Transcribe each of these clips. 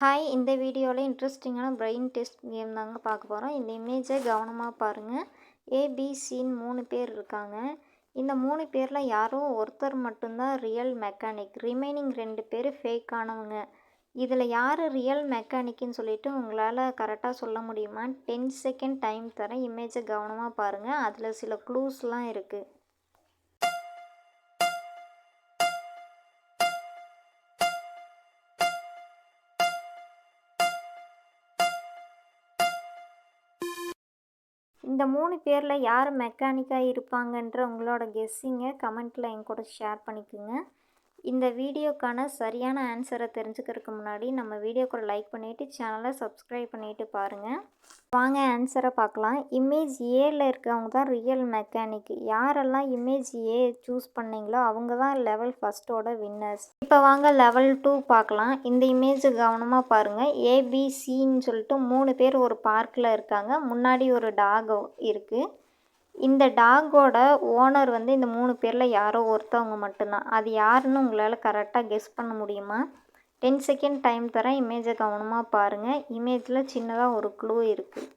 Hi, இந்த வீடியோவில் இன்ட்ரெஸ்டிங்கான பிரெயின் டெஸ்ட் கேம் தாங்க பார்க்க போகிறோம். இந்த இமேஜை கவனமாக பாருங்கள். ஏபிசின்னு 3 பேர் இருக்காங்க. இந்த 3 பேரில் யாரோ ஒருத்தர் மட்டும்தான் ரியல் மெக்கானிக். ரிமைனிங் 2 பேர் ஃபேக்கானவங்க. இதில் யார் ரியல் மெக்கானிக்குன்னு சொல்லிட்டு உங்களால் கரெக்டாக சொல்ல முடியுமா? 10 செகண்ட் டைம் தரேன். இமேஜை கவனமாக பாருங்கள். அதில் சில க்ளூஸ்லாம் இருக்குது. இந்த 3 பேரில் யார் மெக்கானிக்காக இருப்பாங்கன்ற உங்களோட கெஸ்ஸிங்கை கமெண்ட்டில் என் கூட ஷேர் பண்ணிக்கோங்க. இந்த வீடியோக்கான சரியான ஆன்சரை தெரிஞ்சுக்கிறதுக்கு முன்னாடி நம்ம வீடியோக்கு லைக் பண்ணிவிட்டு சேனலை சப்ஸ்கிரைப் பண்ணிவிட்டு பாருங்கள். வாங்க ஆன்சரை பார்க்கலாம். இமேஜ் ஏல இருக்கவங்க தான் ரியல் மெக்கானிக். யாரெல்லாம் இமேஜ் ஏ சூஸ் பண்ணிங்களோ அவங்க தான் லெவல் ஃபஸ்ட்டோட வின்னர்ஸ். இப்போ வாங்க லெவல் 2 பார்க்கலாம். இந்த இமேஜ் கவனமாக பாருங்கள். ஏபிசின்னு சொல்லிட்டு 3 பேர் ஒரு பார்க்கில் இருக்காங்க. முன்னாடி ஒரு டாக் இருக்குது. இந்த டாகோட ஓனர் இந்த 3 பேரில் யாரோ ஒருத்தவங்க மட்டும்தான். அது யாருன்னு உங்களால் கரெக்டாக கெஸ் பண்ண முடியுமா? 10 செகண்ட் டைம் தரேன். இமேஜை கவனமாக பாருங்கள். இமேஜில் சின்னதாக ஒரு க்ளூ இருக்குது.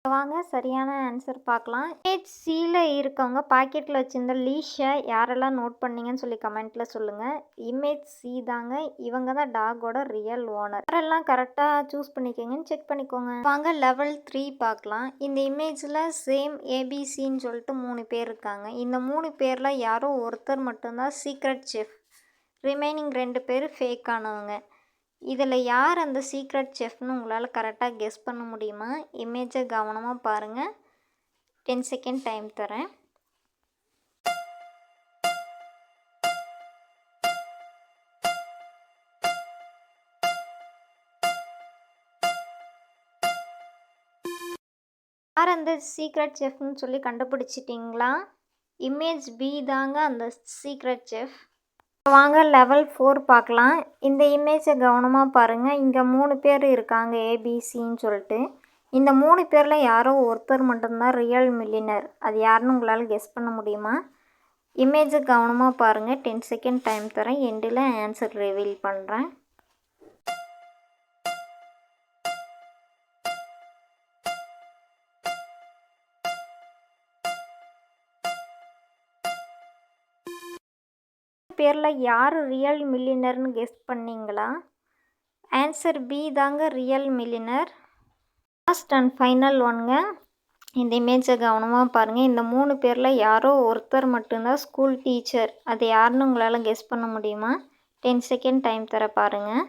வாங்க சரியான ஆன்சர் பார்க்கலாம். இமேஜ் சியில் இருக்கவங்க பாக்கெட்டில் வச்சுருந்த லீஷை யாரெல்லாம் நோட் பண்ணீங்கன்னு சொல்லி கமெண்ட்டில் சொல்லுங்கள். இமேஜ் சி தாங்க. இவங்க தான் டாகோட ரியல் ஓனர். யாரெல்லாம் கரெக்டாக சூஸ் பண்ணிக்கோங்கன்னு செக் பண்ணிக்கோங்க. வாங்க லெவல் 3 பார்க்கலாம். இந்த இமேஜில் சேம் ஏபிசின்னு சொல்லிட்டு 3 பேர் இருக்காங்க. இந்த 3 பேரில் யாரோ ஒருத்தர் மட்டும்தான் சீக்ரெட் செஃப். ரிமைனிங் 2 பேர் ஃபேக்கானவங்க. இதில் யார் அந்த சீக்ரெட் செஃப்னு உங்களால் கரெக்டாக கெஸ் பண்ண முடியுமா? இமேஜை கவனமாக பாருங்கள். 10 செகண்ட் டைம் தரேன். யார் அந்த சீக்ரெட் செஃப்னு சொல்லி கண்டுபிடிச்சிட்டிங்களா? இமேஜ் பி தாங்க அந்த சீக்ரெட் செஃப். வாங்க லெவல் 4 பார்க்கலாம். இந்த இமேஜை கவனமாக பாருங்கள். இங்கே 3 பேர் இருக்காங்க ஏபிசின்னு சொல்லிட்டு. இந்த 3 பேரில் யாரோ ஒருத்தர் மட்டும்தான் ரியல் மில்லியனர். அது யாருன்னு உங்களால் கெஸ் பண்ண முடியுமா? இமேஜை கவனமாக பாருங்கள். 10 செகண்ட் டைம் தரேன். எண்டில் ஆன்சர் ரிவீல் பண்ணுறேன். பேரில் யார் ரியல் மில்லியனர்னு கெஸ் பண்ணிங்களா? ஆன்சர் பி தாங்க real millionaire. Last and final ஒன்ங்க. இந்த இமேஜை கவனமாக பாருங்கள். இந்த 3 பேரில் யாரோ ஒருத்தர் மட்டும்தான் ஸ்கூல் டீச்சர். அது யாருன்னு உங்களால் கெஸ் பண்ண முடியுமா? 10 செகண்ட் டைம் தர பாருங்கள்.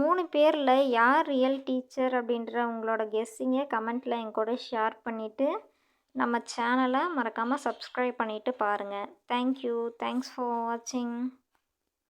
மூணு பேரில் யார் ரியல் டீச்சர் அப்படின்ற உங்களோட கெஸ்ஸிங்கை கமெண்ட்டில் என் கூட ஷேர் பண்ணிவிட்டு நம்ம சேனலை மறக்காமல் சப்ஸ்கிரைப் பண்ணிவிட்டு பாருங்கள். தேங்க்யூ. தேங்க்ஸ் ஃபார் வாட்சிங்.